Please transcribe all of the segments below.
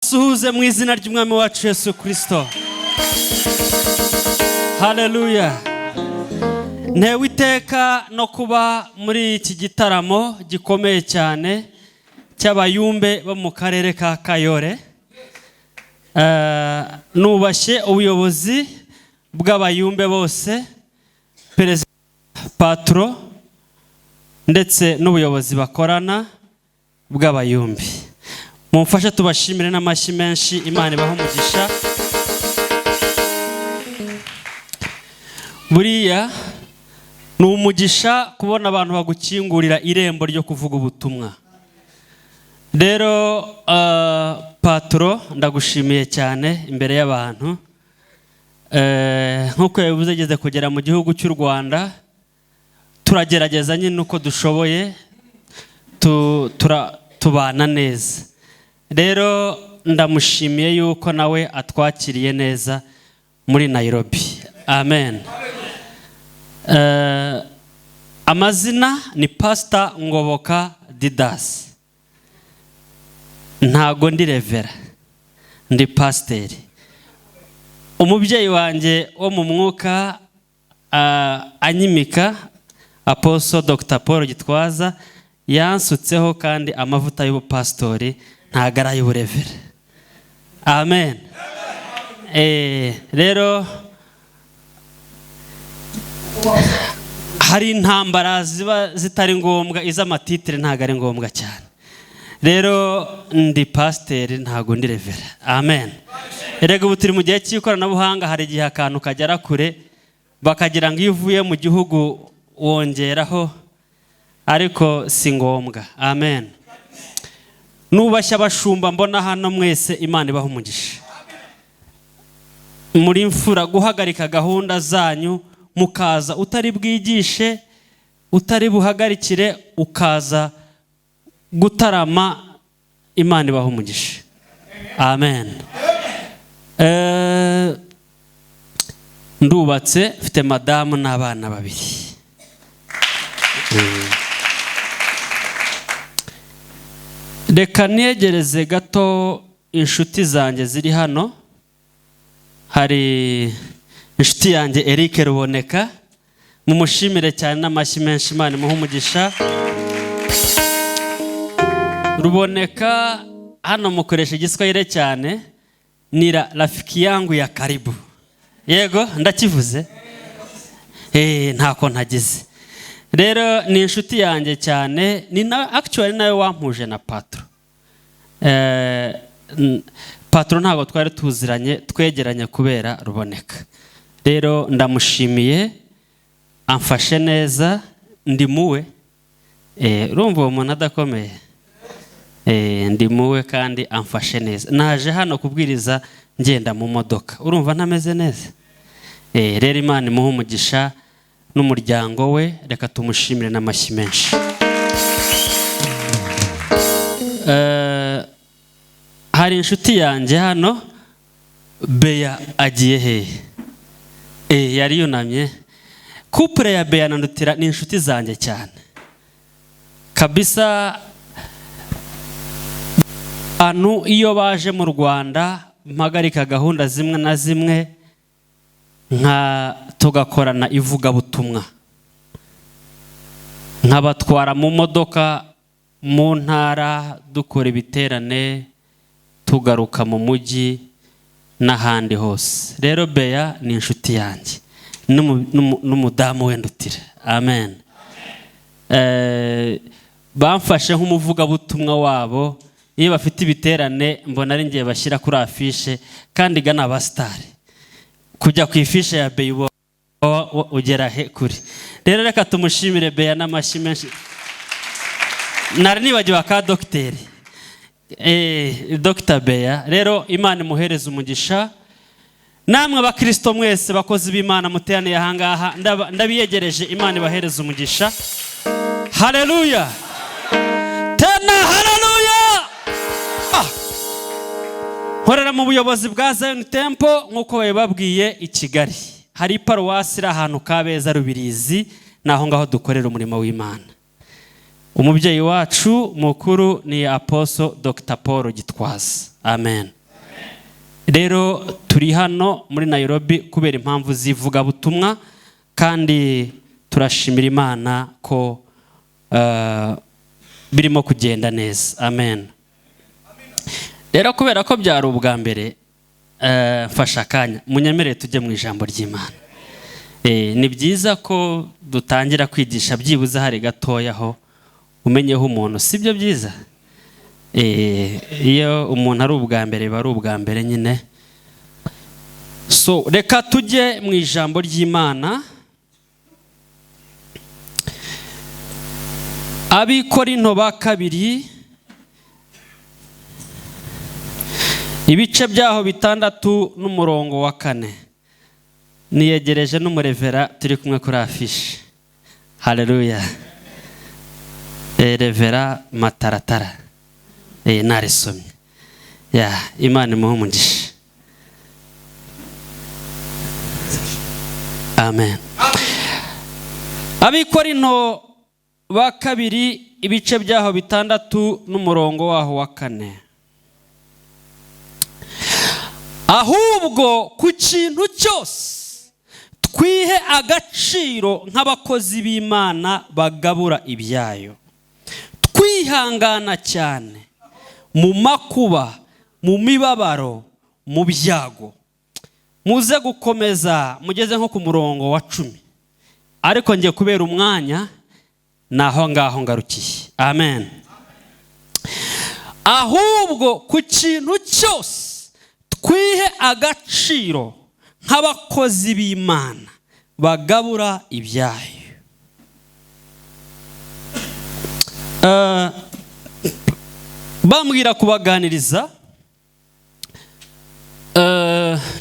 mbasuhuze mu izina ry'umwami wacu Yesu Kristo. Haleluya. Ntewe iteka no kuba muri iki gitaramo gikomeye cyane cy'abayumbe bo mu karere ka Kayore. Nubashye ubuyobozi bw'abayumbe bose, perezida, patro ndetse n'ubuyobozi bakorana bw'abayumbi. Mumfashe tubashimire n'amashyi menshi, Imana ibahe umugisha. Buriya ni umugisha kubona abantu bagukingurira irembo ryo kuvuga ubutumwa. Rero patro, ndagushimiye cyane imbere y'abantu. Nkuko yabivuze ageze kugera mu gihugu cy'u Rwanda, turagerageza nyine uko dushoboye, tubana neza. Rero ndamushimiye yuko nawe atwakiriye neza muri Nairobi. Amen. Amazina ni Pastor Ngoboka Didas. Ntago ndi revera, ndi pasiteri. Umubyeyi wanjye wo mu mwuka anyimika, Apostle Dr. Paul Gitwaza, yansutseho kandi amavuta y'ubupasitori, ntago ari ay'uburevera. Amen. Rero hari intambara ziba zitari ngombwa, iz'amatitire ntago ari ngombwa cyane. Rero ndi pasiteri, ntago ndi revera. Amen. Erega ubu turi mu gihe cy'ikoranabuhanga, hari igihe akantu kagera kure bakagira ngo iyo uvuye mu gihugu wongeraho, ariko si ngombwa. Amen. Nubashye abashumba mbona hano mwese, Imana ibahe umugisha. Muri mfura guhagarika gahunda zanyu, mukaza utari bwigishe, utari buhagarikire, ukaza gutarama. Imana ibahe umugisha. Amen. Ndubatse, mfite madamu n'abana babiri. Reka negereze gato inshuti zanjye ziri hano. Hari inshuti yanjye Eric Ruboneka, mumushimire cyane n'amashyi menshi, Imana imuhe umugisha. Ruboneka hano mukoresha igiswahili cyane, ni rafiki yangu ya karibu. Yego ndakivuze? Ntako ntagize. Rero ni inshuti yanjye cyane, ni na actually nawe wampuje na patro. Patro ntago twari tuziranye, twegeranye kubera Ruboneka. Rero ndamushimiye, amfashe neza, ndi muwe. Urumva uwo muntu adakomeye? Ndi muwe kandi amfashe neza. Naje hano kubwiriza ngenda mu modoka, urumva ntameze neza? Rero Imana imuhe umugisha n'umuryango we, reka tumushimire n'amashyi menshi. Hari inshuti yanjye hano, Beya agiye hehe? Yari yunamye. Couple ya Beya na Ndutira ni inshuti zanjye cyane kabisa. Anu iyo baje mu Rwanda, mpagarika gahunda zimwe na zimwe, nka tugakorana ivugabutumwa, nkabatwara mu modoka mu ntara, dukora ibiterane, tugaruka mu mujyi n'ahandi hose. Rero Beya ni inshuti yanjye n'umudamu we Ndutira. Amen. Bamfashe nk'umuvugabutumwa wabo. Iyo bafite ibiterane mbona ari ngiye bashyira kuri afishe, kandi gana abasitari kujya ku ifishe ya Beya ugera he kuri. Rero reka tumushimire Beya n'amashyi menshi. Nari nibagiwe ka dogiteri, Dr. Beya. Rero Imana imuhereze umugisha. Namwe abakristo mwese bakozi b'Imana muteraniye ahangaha, ndabiyegereje, Imana ibahereze umugisha. Haleluya. Tena haleluya. Nkorera mu buyobozi bwa Zion Temple nk'uko bababwiye i Kigali. Hari paruwasi iri ahantu Kabeza Rubirizi, naho ngaho dukorera umurimo w'Imana. Umubyeyi wacu mukuru ni Apostle Dr. Paul Gitwaza. Amen. rero turi hano muri Nairobi kubera impamvu zivuga butumwa, kandi turashimira Imana ko birimo kugenda neza. Amen. Rero kubera ko byari ubwa mbere, mfasha akanya munyemerere tujye mu ijambo ry'Imana. Ni byiza ko dutangira kwigisha byibuze hari gatoyaho umenyeho umuntu, sibyo byiza? Iyo umuntu ari ubwa mbere biba ari ubwa mbere nyine. So reka tujye mu ijambo ry'Imana. Abikorinto ba kabiri ibice byaho 6 n'umurongo wa 4. Niyegereje n'umurevera turi kumwe kuri afishe. Haleluya. Revera Mataratara. Narisomye. Imana imuhe umugisha. Amen. Abikorinto ba kabiri ibice byaho 6 n'umurongo waho wa 4. Ahubwo ku kintu cyose twihe agaciro nk'abakozi b'Imana bagabura ibyayo, twihangana cyane mu makuba, mu mibabaro, mu byago. Muze gukomeza mugeze nko ku murongo wa 10, ariko ngiye kubera umwanya naho ngaho ngarukiye. Amen. Ahubwo ku kintu cyose twihe agaciro nk'abakozi b'Imana bagabura ibyayo. Bambwira kubaganiriza,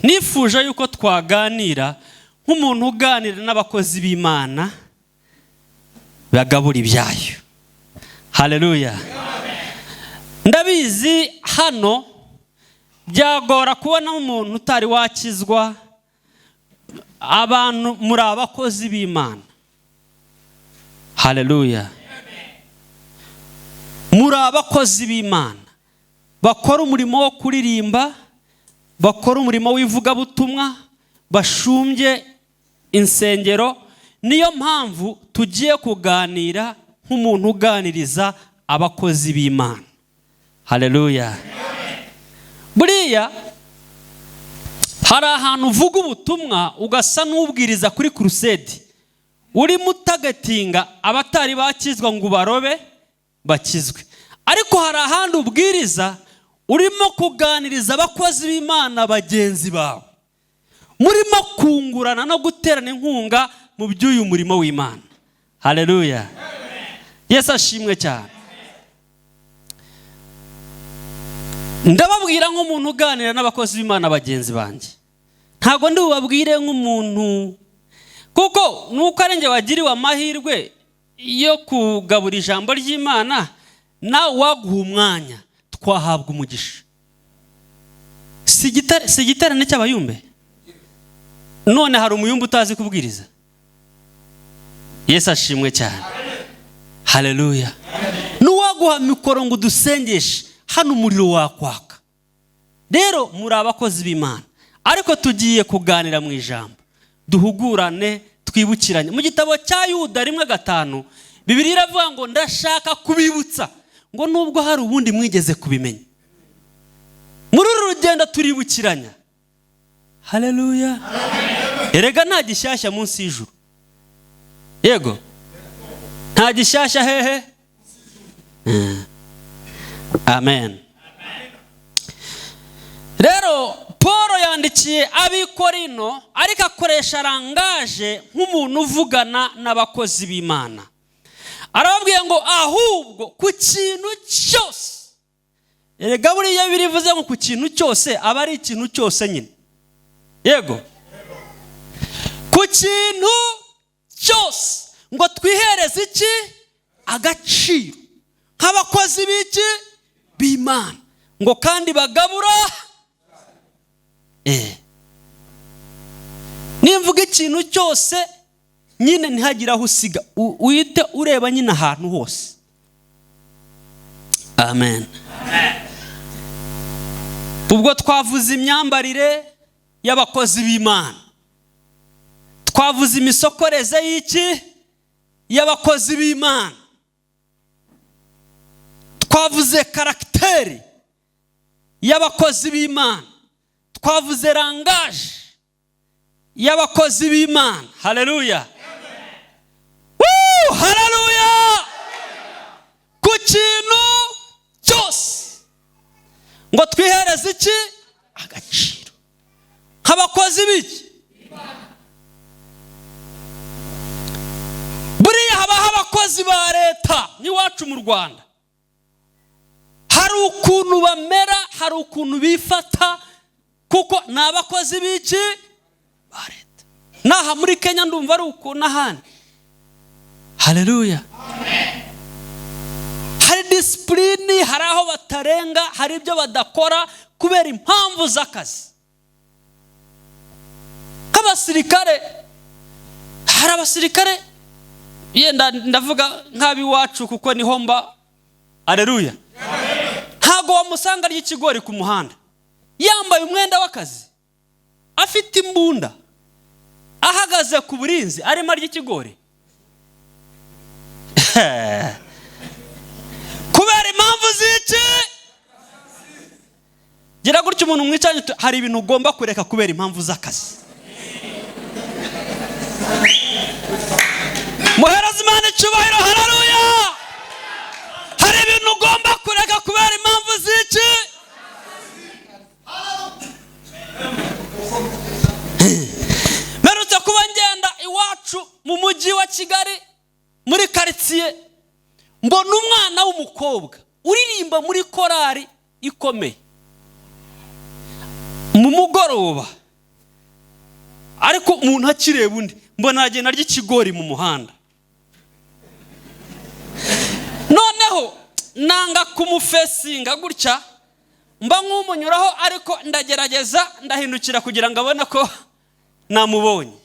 nifuje yuko twaganira nk'umuntu uganira n'abakozi b'Imana bagabura ibyayo. Haleluya. Ndabizi hano byagora kubona umuntu utari wakizwa. Abantu muri abakozi b'Imana. Haleluya. Muri abakozi b'Imana bakora umurimo wo kuririmba, bakora umurimo w'ivugabutumwa, bashumbye insengero. Niyo mpamvu tugiye kuganira nk'umuntu uganiriza abakozi b'Imana. Haleluya. Buriya hari ahantu uvuga ubutumwa ugasa n'ubwiriza kuri crusade, urimo utagatinga abatari bakizwa ngo barobe bakizwe. Ariko hari ahandi ubwiriza urimo kuganiriza abakozi b'Imana bagenzi bawe, murimo kungurana no guterana inkunga mu by'uyu murimo w'Imana. Haleluya. Yesu ashimwe cyane. Ndababwira nk'umuntu uganira n'abakozi b'Imana bagenzi banjye, ntago ndi bubabwire nk'umuntu, kuko nuko ari nge wagiriwe amahirwe yo kugabura ijambo ry'Imana, nawe waguha umwanya twahabwa umugisha. Si igiterane cy'abayumbe, none hari umuyumbe utazi kubwiriza. Yesu ashimwe cyane. Haleluya. Nuwaguha mikoro ngo dusengeshe, hano umuriro wakwaka. Rero muri abakozi b'Imana, ariko tugiye kuganira mu ijambo, duhugurane, twibukiranye. Mu gitabo cya Yuda 1:5 Bibiliya iravuga ngo ndashaka kubibutsa ngo nubwo hari ubundi mwigeze kubimenya. Muri uru rugendo turibukiranya. Haleluya. Erega nta gishyashya munsi y'ijuru. Yego. Nta gishyashya hehe. Amen. Rero Paul yandikiye Abikorinto, ariko akoresha rangaje nk'umuntu uvugana n'abakozi b'Imana. Arababwiye ngo ahubwo ku kintu cyose. Erega buriya birivuze ngo ku kintu cyose aba ari ikintu cyose nyine. Yego. Ku kintu cyose ngo twihereze iki? Agaciro nk'abakozi b'iki? B'Imana. Ngo kandi bagabura. Nimvuga ikintu cyose nyine ntihagira aho usiga, uhite ureba nyine ahantu hose. Amen. ubwo twavuze imyambarire y'abakozi b'Imana, twavuze imisokoreze y'iki y'abakozi b'Imana, twavuze karagiteri y'abakozi b'Imana, twavuze rangaje y'abakozi b'Imana. Haleluya, haleluya. Ku kintu cyose ngo twihereze iki agaciro nk'abakozi b'iki. Buriya habaho abakozi ba leta n'iwacu mu Rwanda, hari ukuntu bamera, hari ukuntu bifata, kuko ni abakozi b'iki ba leta. Naha muri Kenya ndumva ari ukuntu ahandi. Haleluya. Hari disipurine, hari aho batarenga, hari ibyo badakora kubera impamvu z'akazi. Nk'abasirikare, hari abasirikare, yenda ndavuga nk'abiwacu kuko niho mba. Haleluya. Ntago wamusanga ry'ikigori ku muhanda yambaye umwenda w'akazi, afite imbunda, ahagaze ku burinzi arimo ry'ikigori. Kubera impamvu z'iki. Gira gutyo umuntu mwicanye, hari ibintu ugomba kureka kubera impamvu z'akazi. Muhereza Imana icyubahiro. Haleluya. Hari ibintu ugomba kureka kubera impamvu z'iki. Merutse kuba ngenda iwacu mu mujyi wa Kigali muri quartier, mbona umwana w'umukobwa uririmba muri korari ikomeye mu mugoroba, ariko umuntu akireba undi mbona agenda ry'ikigori mu muhanda. Noneho nanga kumufesinga gutya, mba nk'umunyuraho, ariko ndagerageza ndahindukira kugira ngo abone ko namubonye,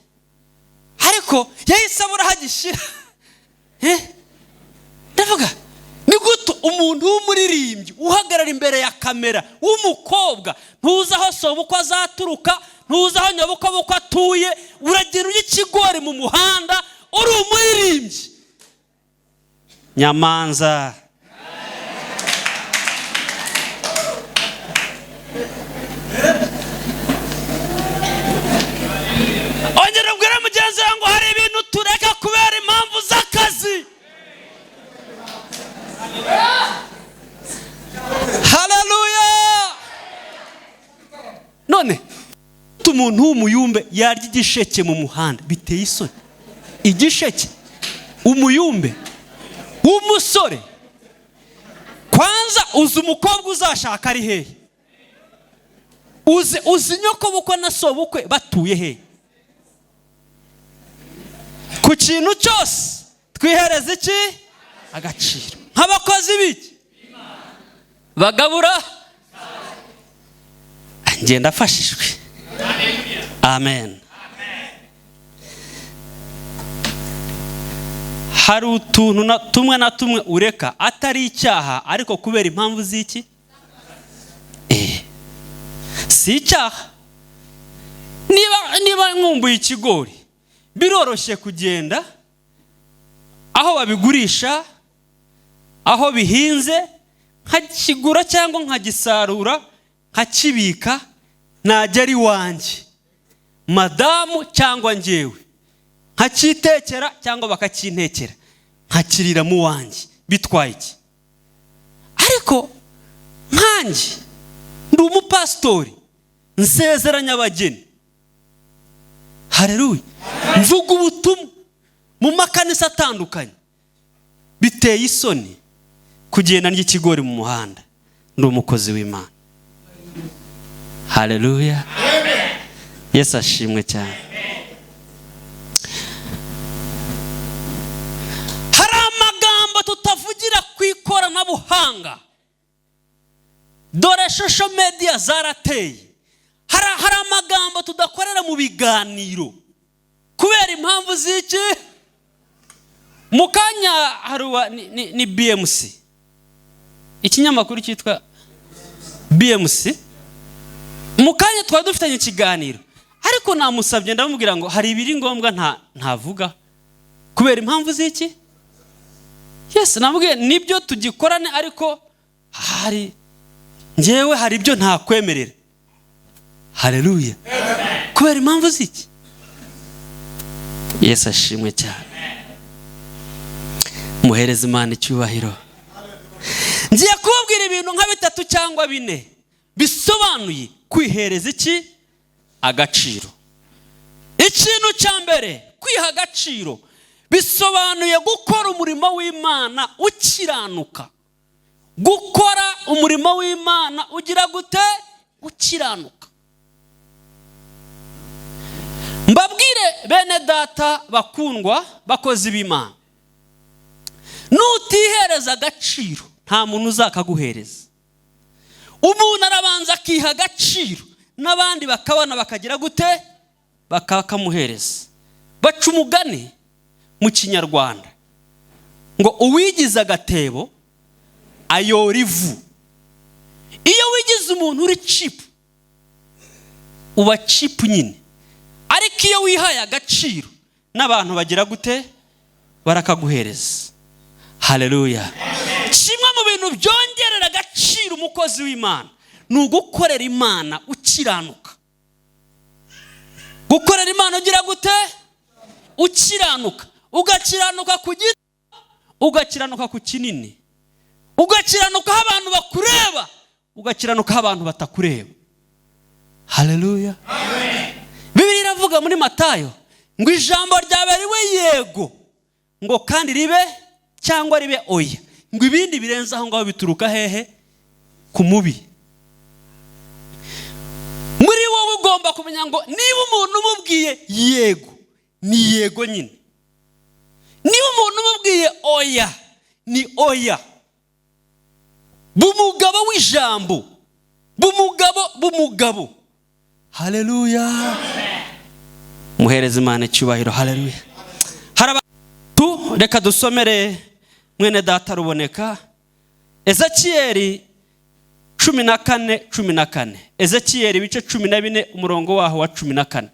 ariko yahise abura hagishira. Ndavuga ni gute umuntu w'umuririmbyi uhagarara imbere ya kamera w'umukobwa, ntuzi aho sobukwe azaturuka, ntuzi aho nyabukwe atuye, uragenda ry'ikigori mu muhanda uri umuririmbyi. Nyamanza. Ongera ubwire mugenzi wawe ngo hari ibintu tureka kubera impamvu z'akazi. Haleluya. None umuntu w'umuyumbe yarya igisheke mu muhanda, biteye isoni. Igisheke, umuyumbe w'umusore. Kwanza uzi umukobwa uzashaka ari hehe? Uzi nyoko bukwe na sobukwe batuye hehe? Ku kintu cyose twihereze iki agaciro nk'abakozi b'iki bagabura. Ngenda afashijwe. Amen. Hari utuntu tumwe na tumwe ureka atari icyaha, ariko kubera impamvu z'iki. Si icyaha. Niba nkumbuye ikigori, biroroshye kugenda aho babigurisha, aho bihinze, nkakigura cyangwa nkagisarura, nkakibika, najya ari wanjye, madamu cyangwa njyewe, nkakitekera cyangwa bakakintekera, nkakirira mu wanjye, bitwaye iki? Ariko nkanjye ndi umupasitori, nsezeranya abageni. Haleluya. Mvuga ubutumwa mu makanisa atandukanye, biteye isoni kugenda n'ikigori mu muhanda. Ndi umukozi w'Imana. Haleluya. Yesu ashimwe cyane. Hari amagambo tutavugira ku ikoranabuhanga, dore social media zarateye. Hari amagambo tudakorera mu biganiro kubera impamvu z'iki. Mukanya haruwa ni BMC, ikinyamakuru cyitwa BMC, mukanya twari dufitanye ikiganiro ariko namusabye ndamubwira ngo hari ibiri ngombwa ntavuga kubera impamvu z'iki. Yes, namubwiye nibyo tugikorane ariko hari njyewe hari ibyo ntakwemerera. Haleluya. Kubera impamvu z'iki. Yesu ashimwe cyane. Muhereze Imana icyubahiro. Ngiye kubabwira ibintu nka 3 cyangwa 4 bisobanuye kwihereza iki agaciro. Ikintu cya mbere, kwiha agaciro bisobanuye gukora umurimo w'Imana ukiranuka. Gukora umurimo w'Imana ugira gute? Ukiranuka. Mbabwire bene data bakundwa bakozi b'Imana, nutihereza agaciro nta muntu uzakaguhereza. Umuntu arabanza akiha agaciro n'abandi bakabona bakagira gute? Bakakamuhereza. Baca umugani mu Kinyarwanda ngo uwigize agatebo ayora ivu. Iyo wigize umuntu uri cheap uba cheap nyine, ariko iyo wihaye agaciro n'abantu bagira gute? Barakaguhereza. Haleluya. Kimwe mu bintu byongerera agaciro umukozi w'Imana ni ugukorera Imana ukiranuka. Gukorera Imana ugira gute? Ukiranuka. Ugakiranuka ku gito, ugakiranuka ku kinini, ugakiranuka aho abantu bakureba, ugakiranuka aho abantu batakureba. Haleluya. Amen. Bibiliya iravuga muri Matayo ngo ijambo ryawe ribe yego, ngo kandi ribe cyangwa ribe oya, ngo ibindi birenze aho ngaho bituruka hehe? Ku mubi. Muri wowe ugomba kumenya ngo niba umuntu umubwiye yego ni yego nyine, niba umuntu umubwiye oya ni oya. Bumugabo w'ijambo, bumugabo. Haleluya. Muhereze Imana icyubahiro. Haleluya. Reka dusomere mwene data Ruboneka Ezekiyeli 14:14. Ezekiyeli ibice 14 umurongo waho wa 14.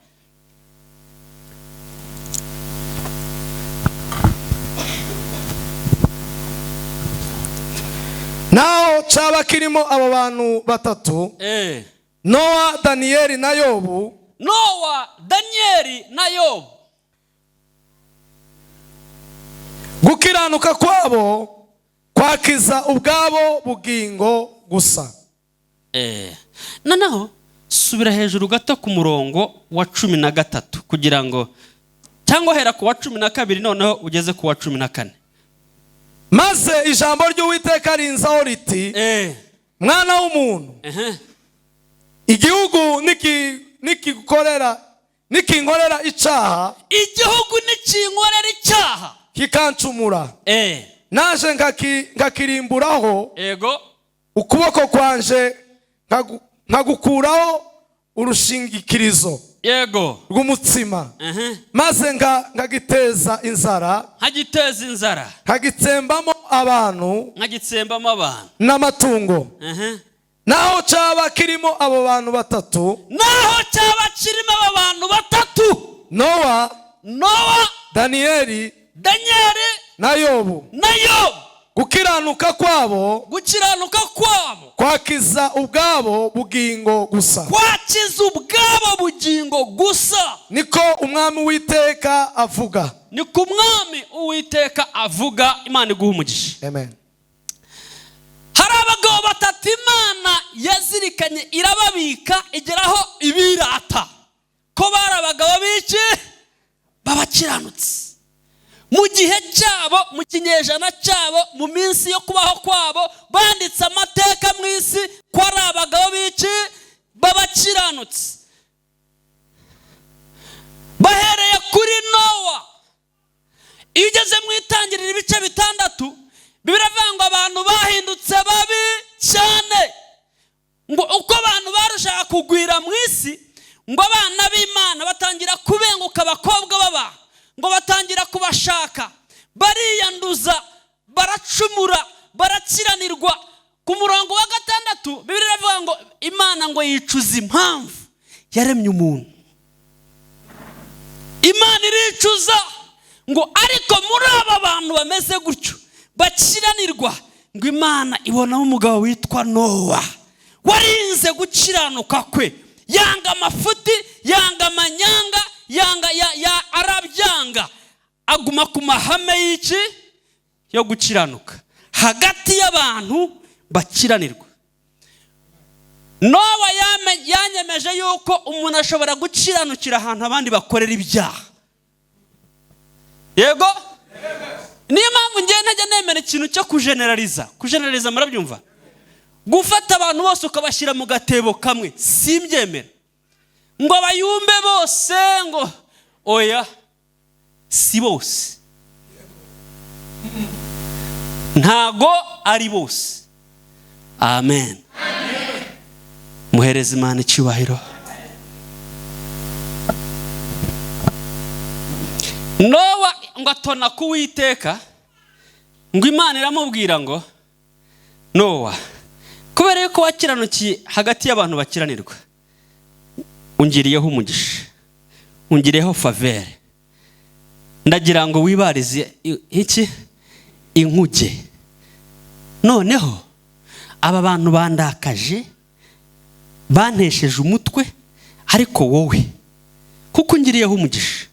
Naho cyaba kirimo abo bantu batatu, Nowa, Daniyeli na Yobu. Nowa, Daniyeli na Yobu. Gukiranuka kwabo kwakiza ubwabo bugingo gusa. Noneho subira hejuru gato ku murongo wa 13 kugira ngo cyangwa hera ku wa 12 noneho ugeze ku wa 14. Maze ijambo ry'Uwiteka rinzaho riti, mwana w'umuntu, igihugu nikinkorera icyaha, igihugu nikinkorera icyaha kikancumura, naje ngakirimburaho ego ukuboko kwanje nkagukuraho urushingikirizo yego rw'umutsima, maze ngagiteza inzara, nkagitsembamo abantu n'amatungo. Naho cyaba kirimo abo bantu batatu, Nowa, Daniyeli na Yobu, gukiranuka kwabo kwakiza ubwabo bugingo gusa. Niko umwami Uwiteka avuga. Niko umwami Uwiteka avuga. Imana iguha umugisha. Amen. Hari abagabo batatu Imana yazirikanye irababika igeraho ibirata ko bari abagabo b'iki? Babakiranutse. Mu gihe cyabo, mu kinyejana cyabo, mu minsi yo kubaho kwabo, banditse amateka mu isi ko ari abagabo b'iki? Babakiranutse. Bahereye kuri Nowa. Iyo ugeze mu itangiriro ibice 6, biravuga ngo abantu bahindutse babi cyane, ngo uko abantu barushaga kugwira mu isi, ngo abana b'Imana batangira kubenguka abakobwa baba, ngo batangira kubashaka, bariyanduza, baracumura, barakiranirwa ku murongo wa 6 Bibiliya iravuga ngo Imana ngo yicuza impamvu yaremye umuntu. Imana iricuza ngo ariko muri aba bantu bameze gutyo bakiranirwa, ngo Imana ibonamo umugabo witwa Nowa warinze gukiranuka kwe, yanga amafuti, yanga amanyanga, yanga arabyanga, aguma ku mahame y'iki yo gukiranuka hagati y'abantu bakiranirwa. Nowa yanyemeje yuko umuntu ashobora gukiranukira ahantu abandi bakorera ibyaha. Yego? Niyo mpamvu ngiye ntajya nemera ikintu cyo kujeneraliza murabyumva? Gufata abantu bose ukabashyira mu gatebo kamwe simbyemera. Ngo abayumbe bose, ngo oya, si bose, ntago ari bose. Amen. Muhereze Imana icyubahiro. Nowa ngo atona ku Uwiteka, ngo Imana iramubwira ngo Nowa, kubera yuko wakiranukiye hagati y'abantu bakiranirwa, ungiriyeho umugisha, ungiriyeho favere, ndagira ngo wibarize iki inkuge. Noneho aba bantu bandakaje, bantesheje umutwe, ariko wowe kuko ungiriyeho umugisha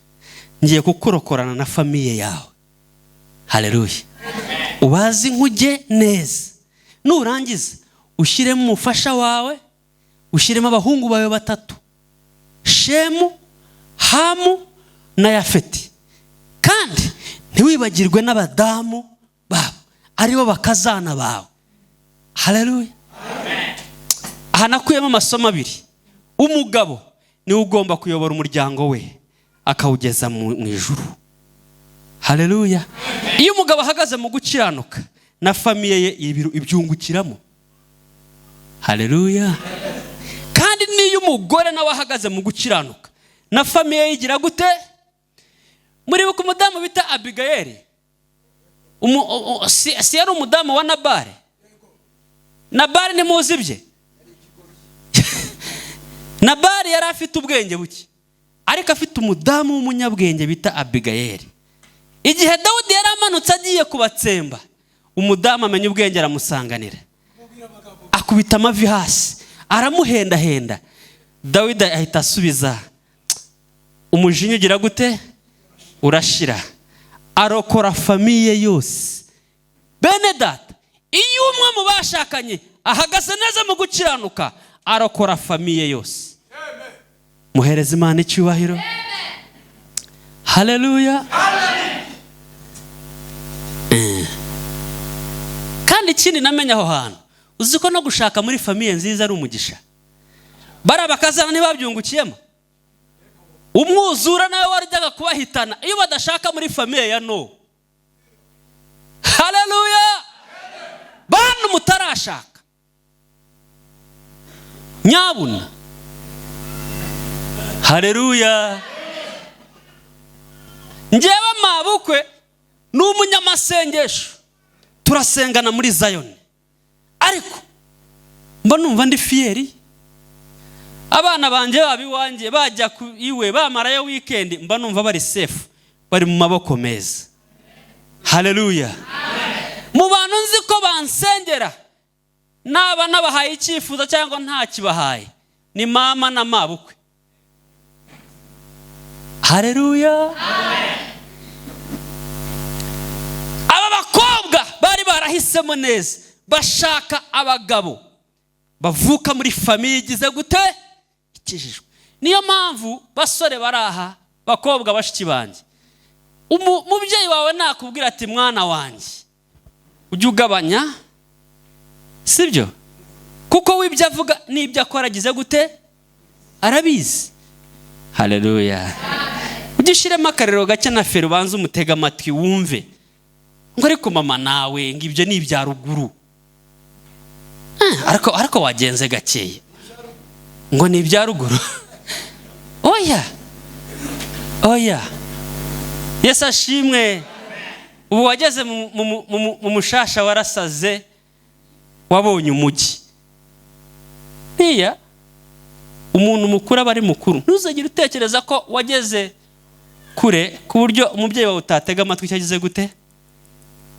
ngiye kukurokorana na famiye yawe. Haleluya. Ubazi inkuge neza, nurangiza ushyiremo umufasha wawe, ushyiremo abahungu bawe 3, Shemu, Hamu na Yafeti, kandi ntiwibagirwe n'abadamu babo aribo bakazana bawe. Haleluya. Aha nakuyemo amasomo 2. Umugabo niwe ugomba kuyobora umuryango we akawugeza mu ijuru. Haleluya. Iyo umugabo ahagaze mu gukiranuka, na famiye ye ibyungukiramo. Haleluya. Kandi niyo umugore nawe ahagaze mu gukiranuka, na famiye ye igira gute? Muri buku umudamu bita Abigayeli, si yari umudamu wa Nabali? Nabali ni muzi bye? Nabali yari afite ubwenge buke, ariko afite umudamu w'umunyabwenge bita Abigayeli. Igihe Dawudi yari amanutse agiye kubatsemba, umudamu amenya ubwenge aramusanganira, akubita amavi hasi, aramuhendahenda. Dawidi ahita asubiza, umujinya ugira gute? Urashira. Arokora famiye yose. Bene data, iyo umwe mu bashakanye ahagaze neza mu gukiranuka, arokora famiye yose. Muhereze Imana icyubahiro. Haleluya. Kandi ikindi namenya aho hantu, uzi ko no gushaka muri famiye nziza ari umugisha. Bara bakazana ntibabyungukiyemo. Umwuzura nawe warujyaga kubahitana iyo badashaka muri famiye ya Nowa. Haleluya. Bantu mutarashaka, nyabuna. Haleluya. Njyewe mabukwe n'umunyamasengesho, turasengana muri Zion, ariko mba numva ndi fieri. Abana banje babiwanje bajya iwe bamarayo weekend, mba numva bari safe, bari mu maboko meza. Haleluya. Mu bantu nzi ko bansengera, naba nabahaye icyifuzo cyangwa nta kibahaye, ni mama na mabukwe. Haleluya. Aba bakobwa bari barahisemo neza, bashaka abagabo bavuka muri famiye igize gute? Ikijijwe. Niyo mpamvu basore baraha, bakobwa bashiki banje, umubyeyi wawe nakubwira ati mwana wanjye ujye ugabanya, sibyo? Kuko wibyo avuga n'ibyo akora agize gute? Arabizi. Haleluya. Ugishiremo akarero gake na fero banza umutega amatwi wumve, ngo ariko mama nawe ngibyo ni ibya ruguru. Ariko wagenze gakeye ngo ni ibya ruguru. Oya. Yesu ashimwe. Ubu wageze mu mushasha warasaze, wabonye umujyi. Niya umuntu mukuru aba ari mukuru, ntuzagire utekereza ko wageze kure ku buryo umubyeyi wawe utatega amatwi icyo agize gute,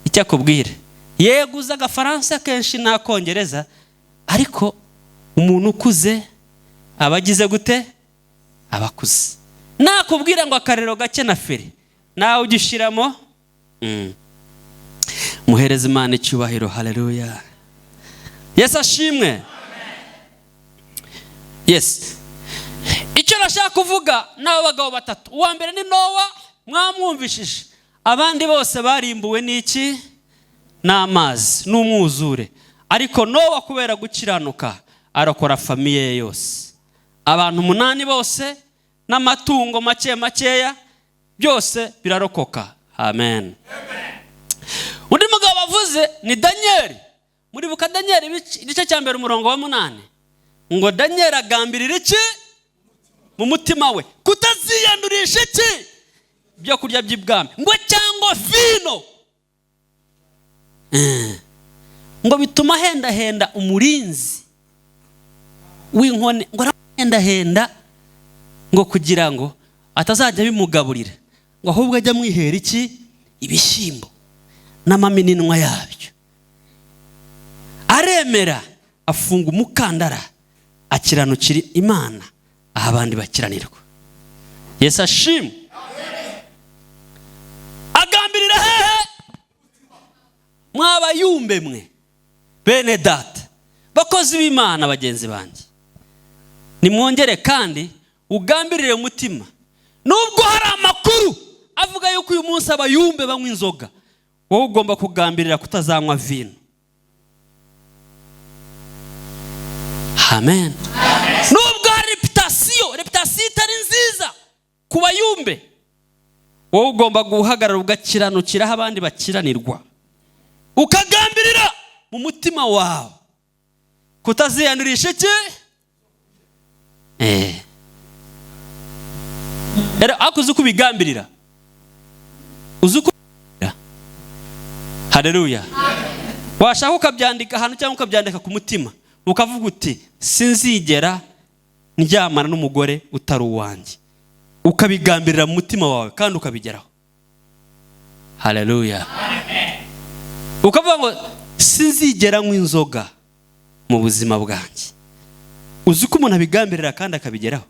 icyo akubwira. Yego uzi agafaransa kenshi n'akongereza, ariko umuntu ukuze aba agize gute, abakuze. Nakubwira ngo akarero gake na feri, nawe ujye ushyiramo. Muhereze Imana icyubahiro. Haleluya. Yesu ashimwe. Yes. Icyo nashaka kuvuga n'abo bagabo batatu, uwa mbere ni Nowa, mwamwumvishije. Abandi bose barimbuwe n'iki? N'amazi n'umwuzure. Ariko Nowa kubera gukiranuka arokora famiye ye yose. Abantu 8 bose n'amatungo makeya byose birarokoka. Amen. Undi mugabo bavuze ni Daniel. Muri buka Daniel igice cya mbere umurongo wa 8. Ngo Daniel agambirira iki mu mutima we? Kutaziyandurisha iki byo kurya by'ibwami, ngo cyangwa vino. Ngo bituma henda umurinzi w'inkone, ngo henda ngo kugira ngo atazajya bimugaburira, ngo ahubwo ajya mwihera iki? Ibishyimbo n'amamininwa yabyo. Aremera afunga umukandara, akiranukira Imana aho abandi bakiranirwa. Yesu ashimwe. Agambirira hehe? Mwabayumbe mwe bene data, bakozi b'Imana, bagenzi banjye, nimwongere kandi ugambirire umutima. Nubwo hari amakuru avuga yuko uyu munsi abayumbe banywa inzoga, wowe ugomba kugambirira kutazanywa vino. Amen. Nubwo hari reputasiyo itari nziza ku bayumbe, wowe ugomba guhagarara ugakiranukira aho abandi bakiranirwa, ukagambirira mu mutima wawe kutaziyandurisha iki? Rero akuze kubigambirira, uzi uko. Haleluya. Washaka ukabyandika ahantu cyangwa ukabyandika ku mutima, ukavuga uti sinzigera ndyamana n'umugore utari uwanjye. Ukabigambirira mu mutima wawe kandi ukabigeraho. Haleluya. Ukavuga ngo sinzigera nywa inzoga mu buzima bwanjye. Uzi ko umuntu abigambirira kandi akabigeraho.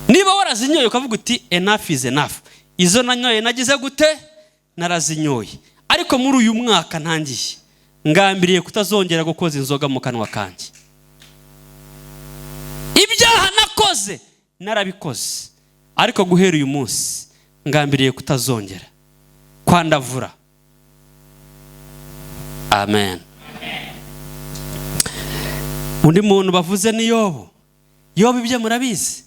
Niba warazinyoye ukavuga uti enough is enough, izo nanyoye nagize gute? Narazinyoye. Ariko muri uyu mwaka ntangiye ngambiriye kutazongera gukoza inzoga mu kanwa kanjye. Ibyaha nakoze narabikoze, ariko guhera uyu munsi ngambiriye kutazongera kwandavura. Amen. Undi muntu bavuze ni Yobu. Yobu ibyo murabizi.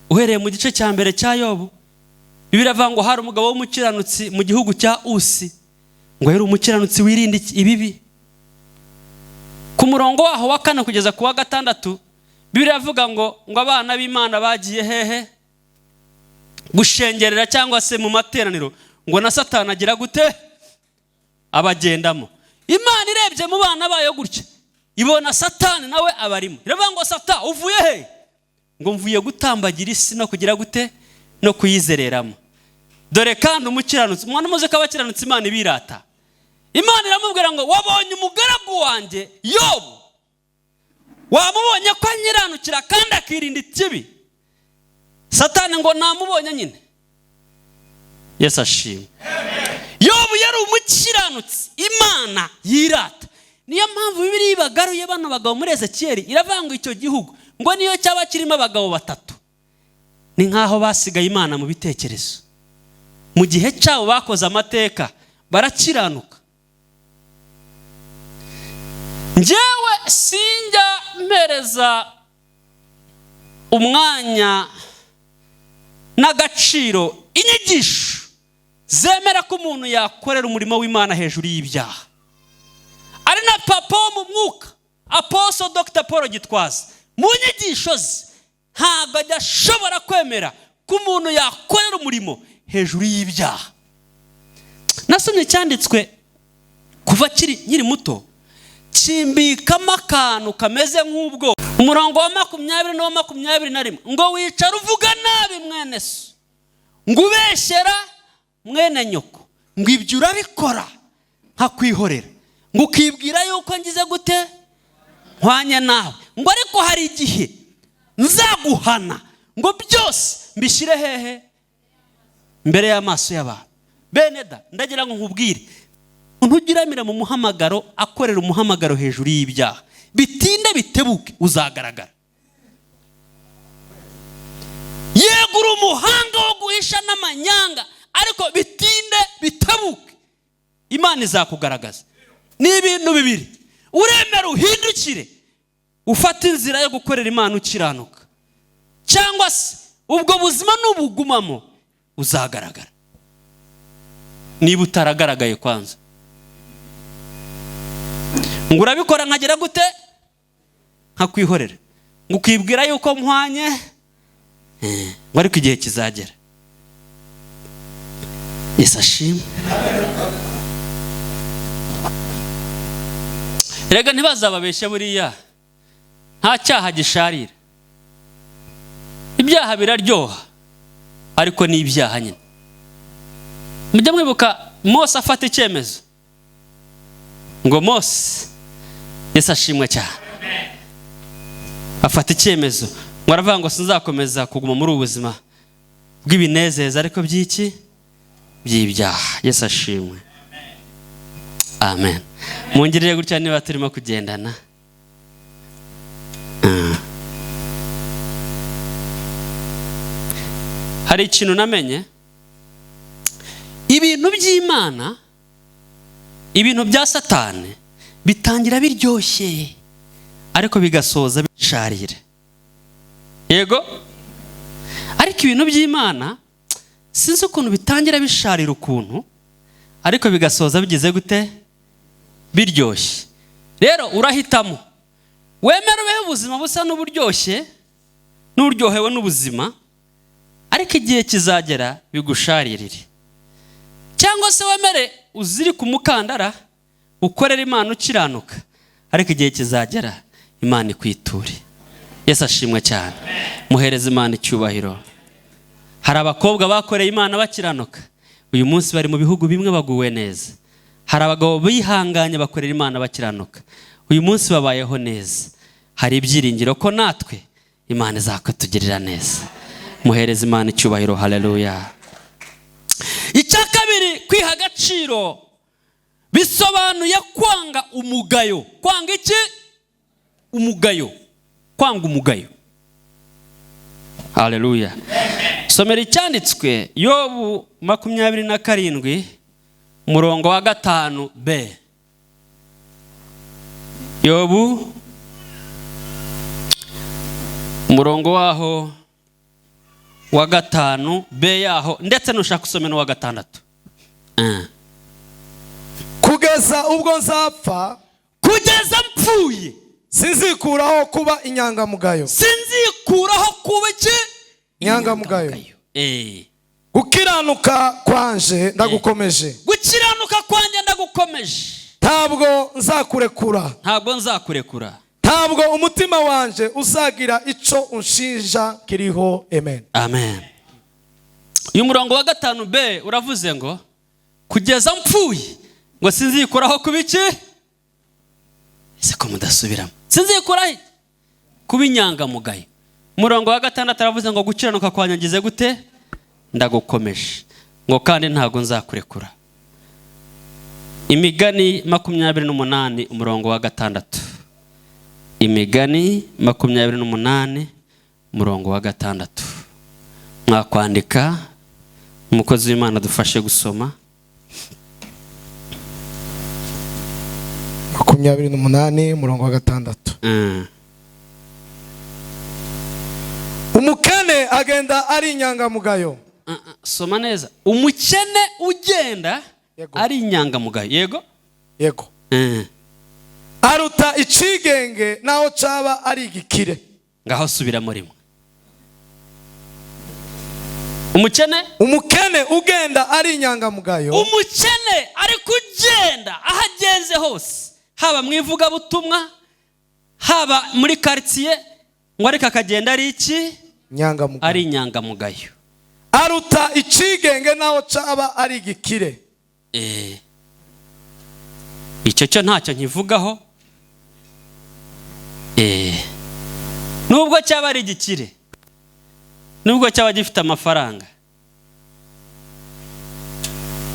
Uhereye mu gice cya mbere cya Yobu, Bibiliya ivuga ngo hari umugabo w'umukiranutsi mu gihugu cya Usi, ngo yari umukiranutsi wirinda ibibi. Ku murongo waho wa 4 kugeza ku wa 6, Bibiliya ivuga ngo abana b'Imana bagiye hehe? Gushengerera cyangwa se mu materaniro, ngo na Satani agira gute? Abagendamo. Imana irebye mu bana bayo gutya, ibona Satani nawe abarimo. Iravuga ngo Satani uvuye he? Ngo mvuye gutambagira isi no kugira gute? No kuyizereramo. Dore kandi umukiranutsi, mwana muze kabakiranutsi Imana ibirata. Imana iramubwira ngo wabonye umugaragu wanjye Yobu, wamubonye ko anyiranukira kandi akirinda ikibi. Satani ngo namubonye nyine. Yesu ashimwe. Yobu yari umukiranutsi Imana yirata. Niyo mpamvu Bibiliya ibagaruye bano bagabo muri Ezekiyeli, iravuga ngo icyo gihugu ngo niyo cyaba kirimo abagabo 3, ni nkaho basigaye Imana mu bitekerezo. Mu gihe cyabo bakoze amateka barakiranuka. Njyewe sinjya mpereza umwanya n'agaciro inyigisho zemera ko umuntu yakorera umurimo w'Imana hejuru y'ibyaha. Ari na papa wo mu mwuka Apostle Dr. Paul Gitwaza, mu nyigisho ze ntabwo ajya ashobora kwemera ko umuntu yakorera umurimo hejuru y'ibyaha. Nasomye cyanditswe kuva nkiri muto kimbikamo akantu kameze nk'ubwo. Umurongo wa 20 n'uwa 21 ngo wicara uvuga nabi mwene so, ngo ubeshyera mwene nyoko, ngo ibyo urabikora nkakwihorera, ngo ukibwira yuko ngize gute nkwanye nawe, ngo ariko hari igihe nzaguhana, ngo byose mbishyire hehe mbere y'amaso y'abantu. Bene da, ndagira ngo nkubwire, ntugiramira mu muhamagaro akorera umuhamagaro hejuru y'ibyaha, bitinde bitebuke uzagaragara. Yegura umuhanga wo guhisha n'amanyanga, ariko bitinde bitebuke Imana izakugaragaza. Ni ibintu bibiri, uremera uhindukire ufata inzira yo gukorera Imana ukiranuka, cyangwa se ubwo buzima n'ubugumamo uzagaragara. Niba utaragaragaye kwanza, ngo urabikora nkagera gute nkakwihorera, ngo ukibwira yuko nkwanye, ngo ariko igihe kizagera. Yesu ashimwe. Erega ntibazababeshye buriya nta cyaha gisharira. Ibyaha biraryoha ariko ni ibyaha nyine. Mujya mwibuka Mose afata icyemezo, ngo Mose, Yesu ashimwe cyane, afata icyemezo ngo aravuga ngo sinzakomeza kuguma muri ubuzima bw'ibinezeza ariko by'iki by'ibyaha. Yesu ashimwe. Amen. Mungirire gutya niba turimo kugendana. Hari ikintu namenye, ibintu by'Imana, ibintu bya Satani bitangira biryoshye ariko bigasoza bisharire. Yego, ariko ibintu by'Imana sinzi ukuntu bitangira bisharira ukuntu ariko bigasoza bigize gute biryoshye. Rero urahitamo, wemera ubeho ubuzima busa n'uburyoshye n'uryohewe n'ubuzima, ariko igihe kizagera bigusharirire, cyangwa se wemere uziri ku mukandara ukorera Imana ukiranuka, ariko igihe kizagera Imana ikwiture. Yesu ashimwe cyane. Muhereze Imana icyubahiro. Hari abakobwa bakoreye Imana bakiranuka, uyu munsi bari mu bihugu bimwe baguwe neza. Hari abagabo bihanganye bakorera Imana bakiranuka, uyu munsi babayeho neza. Hari ibyiringiro ko natwe Imana izakutugirira neza. Muhereze Imana icyubahiro. Haleluya. Icya kabiri, kwiha agaciro bisobanuye kwanga umugayo. Kwanga iki? Umugayo. Kwanga umugayo. Haleluya. Somera icyanditswe Yobu 27 umurongo wa 5b. Yobu umurongo waho wa 5b yaho, ndetse nushaka usomera wa 6. Kugeza ubwo nzapfa, kugeza mpfuye, sinzikuraho kuba inyangamugayo. Sinzikuraho kuba iki? Inyangamugayo. Gukiranuka kwanje ndagukomeje. Gukiranuka kwanje ndagukomeje. Ntabwo nzakurekura. Ntabwo nzakurekura. Ntabwo umutima wanje uzagira ico unshinja kiriho. Amen. Amen. Uyu murongo wa 5b uravuze ngo kugeza mpfuye, ngo sinzikuraho kuba iki? Ese ko mudasubiramo. Sinzikuraho kuba inyangamugayo. Murongo wa 6 aravuze ngo gukiranuka kwanje ngize gute ndagukomeje, ngo kandi ntabwo nzakurekura. Imigani 28 umurongo wa 6. Imigani 28 umurongo wa 6. Mwakwandika, umukozi w'Imana dufashe gusoma. 28 umurongo wa 6. Umukene agenda ari inyangamugayo. Soma neza. Umukene ugenda ari inyangamugayo. Yego? Yego. Aruta icigenge naho caba ari igikire. Ngaho subira muri mwe. umukene ugenda ari inyangamugayo, umukene ari kugenda aho agenze hose, haba mu ivugabutumwa, haba muri quartier, ngo ariko akagenda ari iki? Inyangamugayo. Ari inyangamugayo. Aruta icigenge naho caba ari igikire. Icyo cyo ntacyo nkivugaho. Nubwo cyaba ari igikire, nubwo cyaba gifite amafaranga,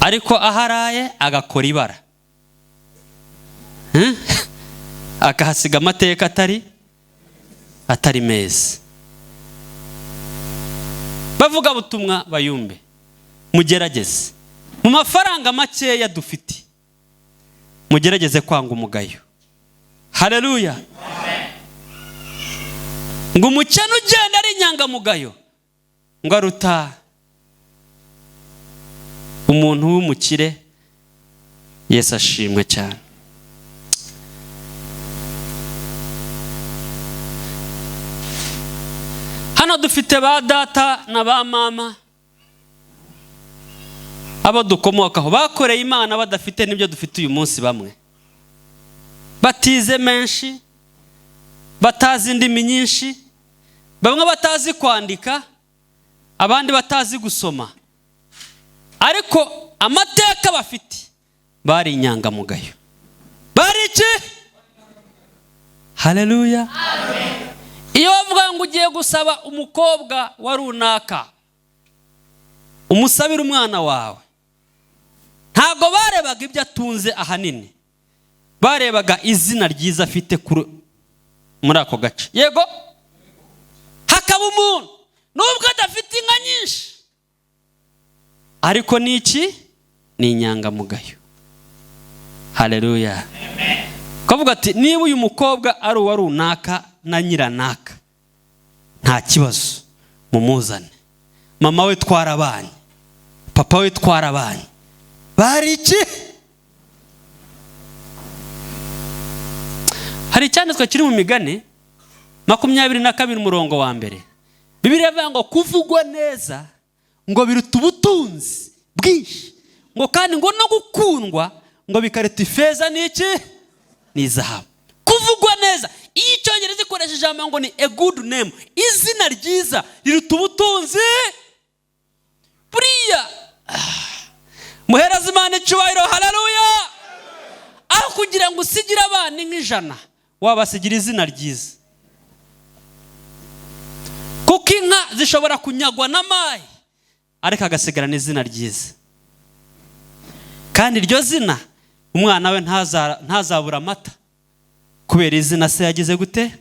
ariko aharaye agakora ibara, akahasiga amateka atari meza. Bavuga butumwa bayumbe, mugerageze mu mafaranga makeya dufite, mugerageze kwanga umugayo. Haleluya. Ngo umukene ugenda ari inyangamugayo ngo aruta umuntu w'umukire. Yesu ashimwe cyane. Hano dufite ba data na ba mama, abo dukomokaho bakoreye Imana badafite n'ibyo dufite uyu munsi, bamwe batize menshi, batazi indimi nyinshi, bamwe batazi kwandika, abandi batazi gusoma, ariko amateka bafite bari inyangamugayo. Bari iki? Haleluya. Iyo bavuga ngo ugiye gusaba umukobwa wa runaka, umusabira umwana wawe, ntago barebaga ibyo atunze ahanini, barebaga izina ryiza afite muri ako gace. Yego, hakaba umuntu nubwo adafite inka nyinshi, ariko niki? Ni inyangamugayo. Haleluya. Kavuga ati niba uyu mukobwa ari uwa runaka na nyiranaka, nta kibazo, mumuzane. Mama we twarabanye, papa we twarabanye. Bari iki? Hari icyanditswe kiri mu Migani 22 umurongo wa mbere. Bibiliya ivuga ngo kuvugwa neza ngo biruta ubutunzi bwinshi, ngo kandi ngo no gukundwa ngo bikaruta ifeza n'iki? N'izahabu. Kuvugwa neza, iyo Icyongereza ikoresha ijambo ngo ni a good name, izina ryiza riruta ubutunzi. Buriya muhereza Imana icyubahiro. Haleluya. Aho kugira ngo usigire abana nk'ijana, wabasigira izina ryiza. Kuko inka zishobora kunyagwa n'amayi, ariko agasigarana izina ryiza. Kandi iryo zina umwana we ntazabura amata, kubera izina se yagize gute?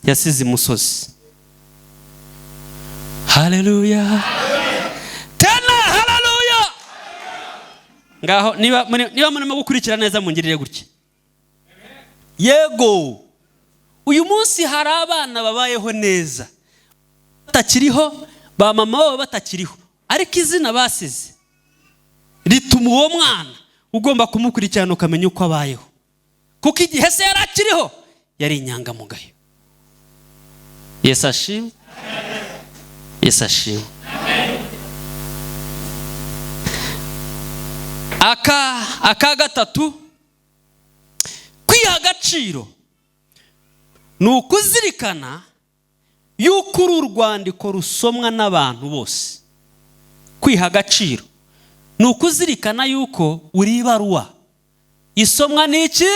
Yasize imusozi. Haleluya. Tena haleluya. Ngaho niba murimo gukurikira neza mungirire gutya. Yego, uyu munsi hari abana babayeho neza, batakiriho, ba mama babo batakiriho, ariko izina basize rituma uwo mwana ugomba kumukurikirana ukamenya uko abayeho, kuko igihe se yari akiriho yari inyangamugayo. Yesu ashimwe. Yesu ashimwe. Aka gatatu, kwiha agaciro ni ukuzirikana yuko uru rwandiko rusomwa n'abantu bose. Kwiha agaciro ni ukuzirikana yuko uri ibaruwa isomwa n'iki?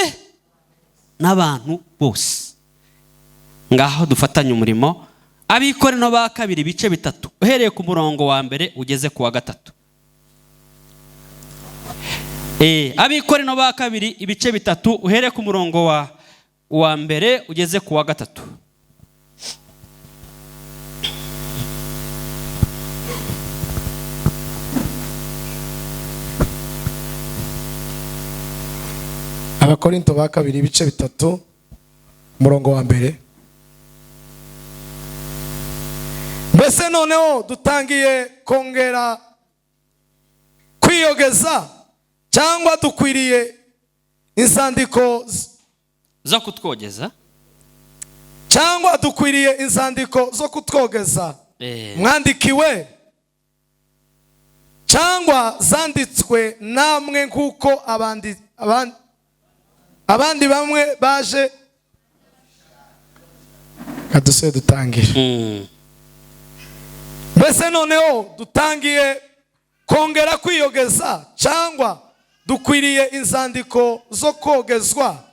N'abantu bose. Ngaho dufatanye umurimo. Abikorino ba kabiri ibice 3 uhereye ku murongo wa mbere ugeze ku wa 3. Abikorino ba kabiri ibice 3 uhereye ku murongo wa mbere ugeze ku wa 3. Abakorinto ba kabiri ibice 3 umurongo wa mbere. Mbese noneho dutangiye kongera kwiyogeza, cyangwa dukwiriye inzandiko zo kutwogeza? Cyangwa dukwiriye inzandiko zo kutwogeza? Mwandikiwe cyangwa zanditswe namwe nk'uko abandi bamwe baje. Kaduse dutangire. Mbese noneho dutangiye kongera kwiyogeza cyangwa dukwiriye inzandiko zo kogezwa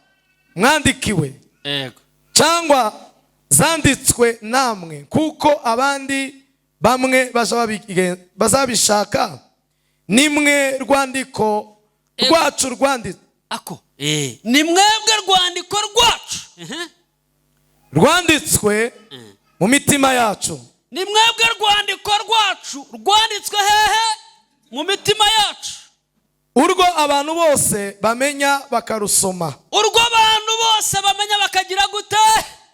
mwandikiwe cyangwa zanditswe namwe kuko abandi bamwe bazabishaka? Nimwe rwandiko rwacu rwanditse ako ni mwebwe rwandiko rwacu rwanditswe mu mitima yacu. Ni mwebwe rwandiko rwacu rwanditswe hehe? Mu mitima yacu. Urwo abantu bose bamenya bakarusoma. Urwo abantu bose bamenya bakagira gute?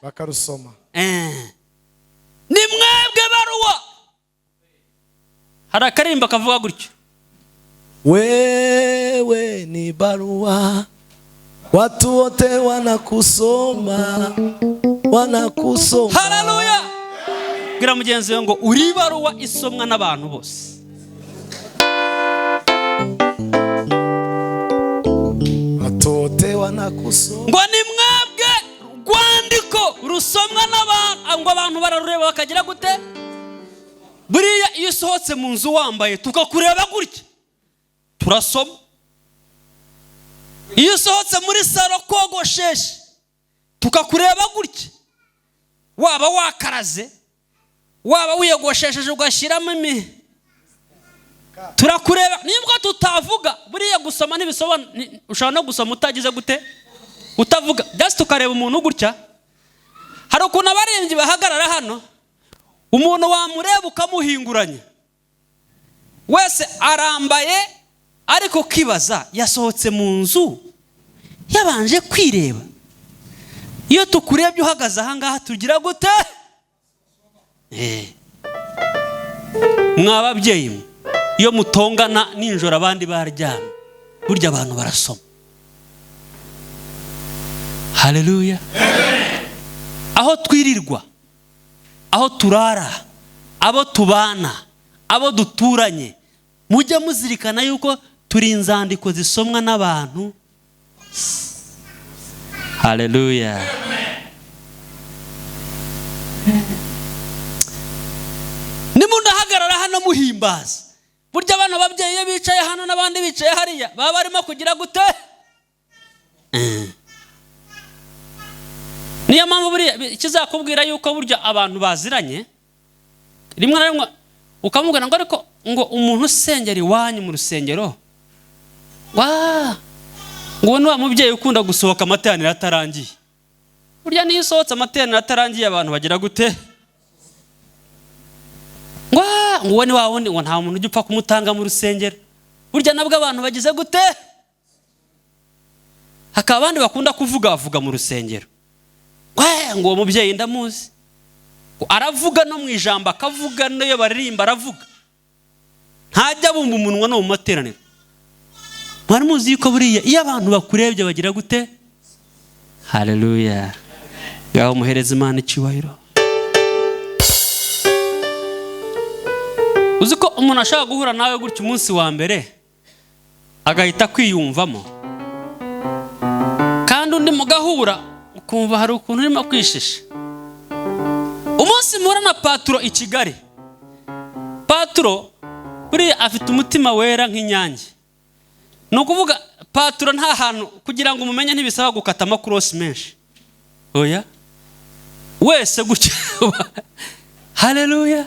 Bakarusoma. Ni mwebwe baruwa. Hari akarimba kavuga gutyo. Wewe ni barua, watu wote wanakusoma, wanakusoma. Haleluya. Gira mugenzi we ngo uri baruwa isomwa n'abantu bose. Watu wote wanakusoma. Ngo ni mwebwe rwandiko rusomwa n'abantu, ngo abantu bararureba bakagira gute? Buriya iyo usohotse mu nzu wambaye tukakureba gutya turasoma. Iyo usohotse muri salo kogosheshe tukakureba gutya, waba wakaraze, waba wiyogoshesheje ugashyiramo turakureba. Nibwo tutavuga, buriya gusoma n'ibisobanuro. Ushobora no gusoma utagize gute? Utavuga. Just tukareba umuntu gutya. Hari ukuntu abaririmbyi bahagarara hano, umuntu wamureba ukamuhinguranya, wese arambaye ariko kibaza yasohotse mu nzu yabanje kwireba. Iyo tukurebye uhagaze aha ngaha tugira gute? Mwababyeyi iyo mutongana ninjoro abandi baryamye, burya abantu barasoma. Haleluya. Aho twirirwa, aho turara, abo tubana, abo duturanye, mujye muzirikana yuko turi inzandiko zisomwa n'abantu. Haleluya. Nimundahagarara hano muhimbaza, burya abana babyeyi iyo bicaye hano n'abandi bicaye hariya baba barimo kugira gute? Niyo mpamvu buriya ikizakubwira yuko burya abantu baziranye, rimwe na rimwe ukamubwira ngo ariko ngo umuntu usengera iwanyu mu rusengero, ngo ni wa mubyeyi ukunda gusohoka amateraniro atarangiye. Burya niyo usohotse amateraniro atarangiye abantu bagira gute? Ngo ni wa wundi ngo nta muntu ujya upfa kumutanga mu rusengero. Burya nabwo abantu bagize gute? Hakaba abandi bakunda kuvuga mu rusengero, ngo uwo mubyeyi ndamuzi, aravuga no mu ijambo akavuga, n'iyo baririmba aravuga, ntajya bumva umunwa no mu materaniro. Mwari muzi yuko buriya iyo abantu bakurebye bagira gute? Haleluya. Ngaho muhereze Imana icyubahiro. Uzi ko umuntu ashaka guhura nawe gutya umunsi wa mbere agahita kwiyumvamo, kandi undi mugahura ukumva hari ukuntu urimo kwishisha. Umunsi muhura na Paturo i Kigali, Paturo buriya afite umutima wera nk'inyange. Ni ukuvuga Paturo nta hantu kugira ngo umumenye ntibisaba gukata amakorosi menshi. Oya, wese gutya. Haleluya.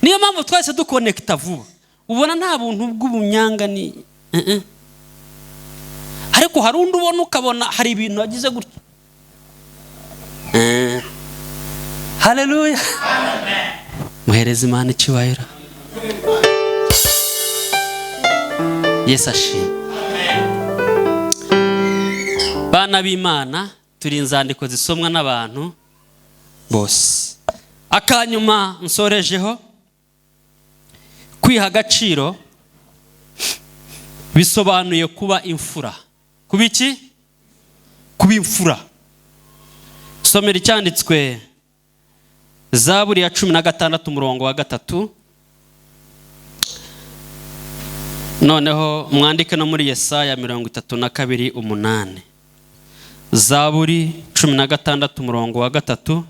Niyo mpamvu twese dukonekita vuba, ubona nta buntu bw'ubunyanga ni ariko hari undi ubona ukabona hari ibintu agize gutya. Haleluya. Muhereze Imana icyubahiro. Yesu ashimwe. Bana b'Imana, turi inzandiko zisomwa n'abantu bose. Akanyuma nsorejeho, kwiha agaciro bisobanuye kuba imfura. Kuba iki? Kuba imfura. Somera icyanditswe Zaburi ya 16 umurongo wa 3. noneho mwandike no muri Yesaya 32:8. Zaburi 16 umurongo wa 3.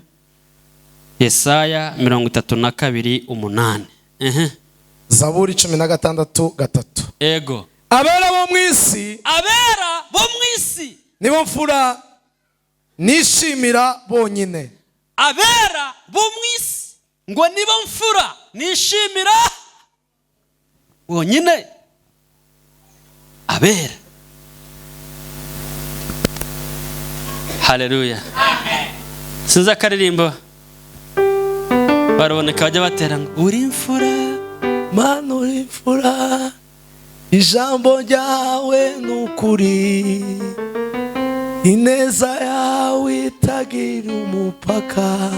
Yesaya 32:8. Zaburi 16:3. Ego. Abera bo mwisi, abera bo mwisi nibo mfura nishimira bonyine. Abera bo mwisi ngo nibo mfura nishimira bonyine. Abera. Haleluya. Amen. Sinza akaririmbo baraboneka bajya batera ngo uri imfura, Mana uri imfura, ijambo ryawe nukuri, ineza yawe itagira umupaka,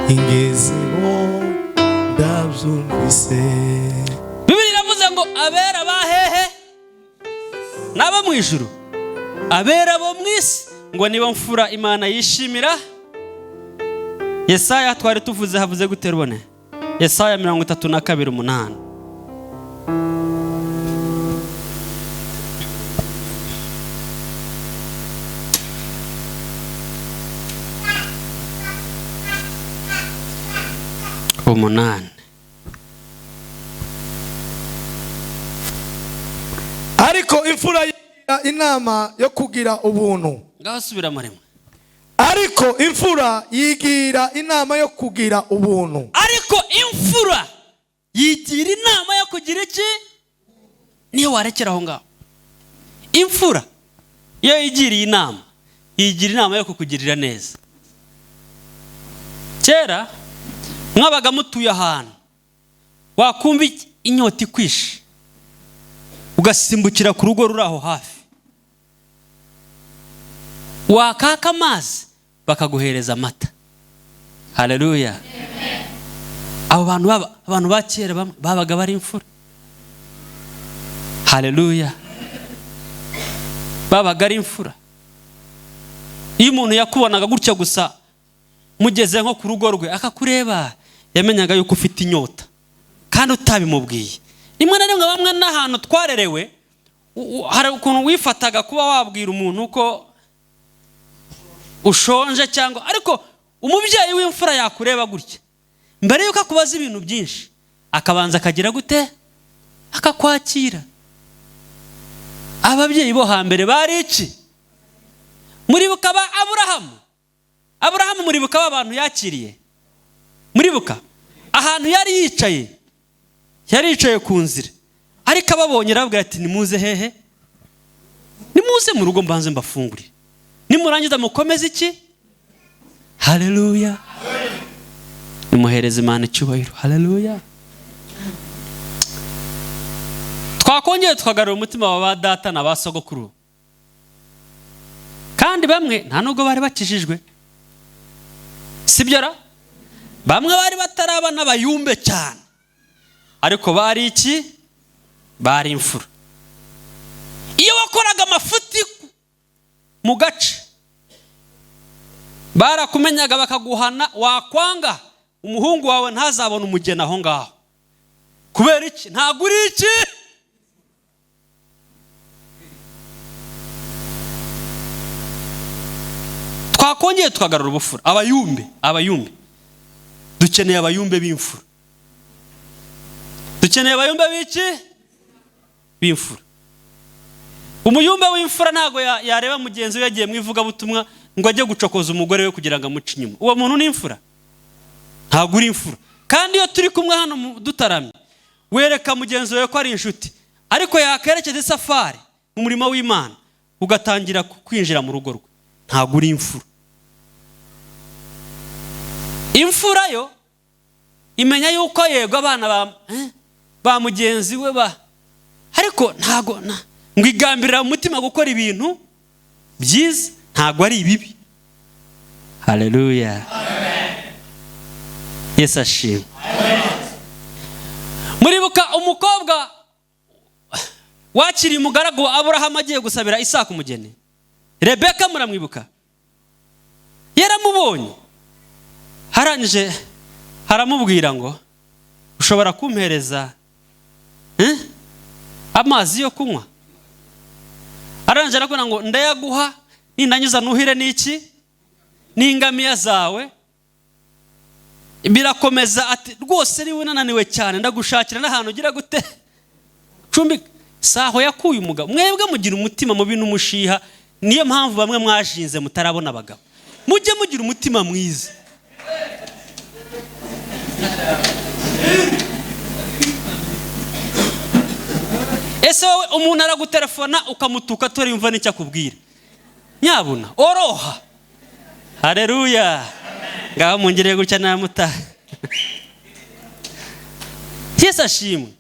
ingezeho ndabyumvise. Bibiliya iravuze ngo abera bahehe n'abo mu ijuru, abera bo mwisi ngo nibo mfura Imana yishimira. Yesaya twari tuvuze havuze gute rubone? Yesaya 32:8. Umunani. Ariko imfura yigira inama yo kugira ubuntu. Ngaho subira murimo. Ariko imfura yigira inama yo kugira ubuntu. Ariko imfura yigira inama yo kugira iki? Niyo warekera aho ngaho. Imfura iyo yigiriye inama, yigira inama yo kukugirira neza. Kera mwabaga mutuye ahantu, wakumva inyota ikwishe, ugasimbukira ku rugo ruri aho hafi, wakaka amazi bakaguhereza amata. Haleluya. Abo abantu ba kera babaga bari imfura. Haleluya. Babaga ari imfura. Iyo umuntu yakubonaga gutya gusa mugeze nko ku rugo rwe akakureba, yamenyaga yuko ufite inyota kandi utabimubwiye. Rimwe na rimwe bamwe n'ahantu twarerewe hari ukuntu wifataga kuba wabwira umuntu ko ushonje cyangwa, ariko umubyeyi w'imfura yakureba gutya, mbere yuko akubaza ibintu byinshi akabanza akagira gute? Akakwakira. Ababyeyi bo hambere bari iki? Muribuka ba Aburahamu muribuka abantu yakiriye? Muribuka ahantu yari yicaye ku nzira, ariko ababonye arabwira ati nimuze hehe? Nimuze mu rugo mbanze mbafungurire, nimurangiza mukomeze iki? Haleluya. Nimuhereze Imana icyubahiro. Haleluya. Twakongeye tukagarura umutima wa ba data na ba sogokuru, kandi bamwe nta nubwo bari bakijijwe, sibyo ra? Bamwe bari bataraba n'abayumbe cyane, ariko bari iki? Bari imfura. Iyo wakoraga amafuti mu gace, barakumenyaga bakaguhana, wakwanga umuhungu wawe ntazabona umugeni aho ngaho. Kubera iki? Ntabwo uri iki? Twakongeye tukagarura ubufura. Abayumbe dukeneye abayumbe b'imfura. Dukeneye abayumbe b'iki? B'imfura. Umuyumbe w'imfura ntago yareba mugenzi we yagiye mu ivugabutumwa ngo ajye gucokoza umugore we kugira ngo amuce inyuma. Uwo muntu ni imfura? Ntago uri imfura. Kandi iyo turi kumwe hano dutaramye, wereka mugenzi we ko ari inshuti, ariko yakerekeza safari mu murimo w'Imana ugatangira kwinjira mu rugo rwe, ntago uri imfura. Imfura yo imenya yuko yego abana ba mugenzi we ariko ntago ngo igambirira mu mutima gukora ibintu byiza, ntago ari ibibi. Haleluya. Yesu ashimwe. Muribuka umukobwa wakiriye umugaragu wa Aburahamu agiye gusabira Isaka umugeni? Rebeka muramwibuka? Yaramubonye, harangije haramubwira ngo ushobora kumpereza amazi yo kunywa. Arangije arakubwira ngo ndayaguha ninanyuza nuhire n'iki n'ingamiya zawe. Birakomeza ati rwose riwe nananiwe cyane ndagushakira n'ahantu ugira gute cumbi. Saho yakuye umugabo. Mwebwe mugira umutima mu bintu mushiha, niyo mpamvu bamwe mwashinze mutarabona abagabo. Mujye mugira umutima mwiza. Ese wowe umuntu aragutelefona ukamutuka tori yumva n'icyo akubwira, nyabuna oroha. Haleluya. Ngaho mungireye gutya namuta. Yesu ashimwe.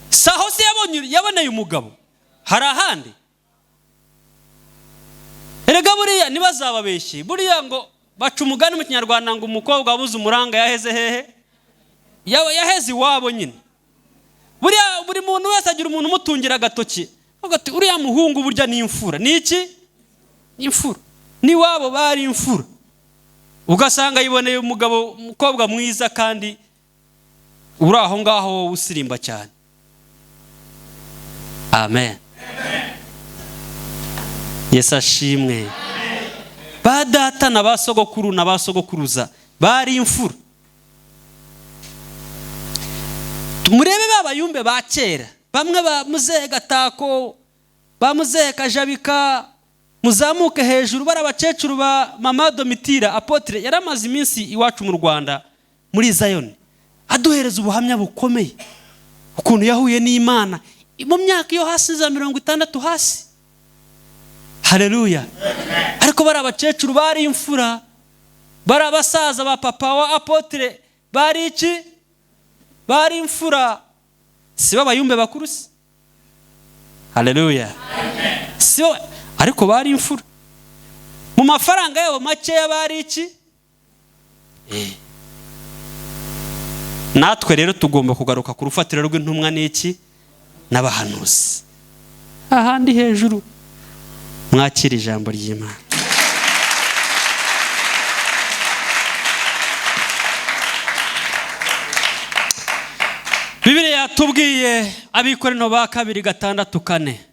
Saho se yaboneye umugabo hari ahandi. Erega buriya ntibazababeshye, buriya ngo baca umugani mu Kinyarwanda ngo umukobwa wabuze umuranga yaheze hehe, yaheze iwabo nyine. Buriya buri muntu wese agira umuntu umutungira agatoki agati uriya muhungu burya ni imfura. Ni iki? Imfura. Ni wabo bari imfura. Ugasanga yiboneye umukobwa mwiza kandi uri aho ngaho usirimba cyane. Amen. Yesu ashimwe. Ba data na ba sogokuru na ba sogokuruza bari imfura. Murebe babayumbe ba kera, bamwe ba Muzehe Gatako, ba Muzehe Kajabika, muzamuke hejuru bara abakecuru ba Mama Domitira Apotre yaramaze iminsi iwacu mu Rwanda muri Zion aduhereza ubuhamya bukomeye ukuntu yahuye n'Imana mu myaka yo hasi za 60 hasi. Haleluya. Ariko bara abakecuru bari imfura, bara abasaza ba papa wa Apotre bari iki? Bari imfura. Si babayumbe bakuru se? Haleluya. Si ariko bari imfura. Mu mafaranga yabo make bari iki? Natwe rero tugomba kugaruka ku rufatiro rw'intumwa n'iki n'abahanuzi. Ahandi hejuru mwakira ijambo ry'Imana. Bibiliya yatubwiye Abikorino ba 2:6-4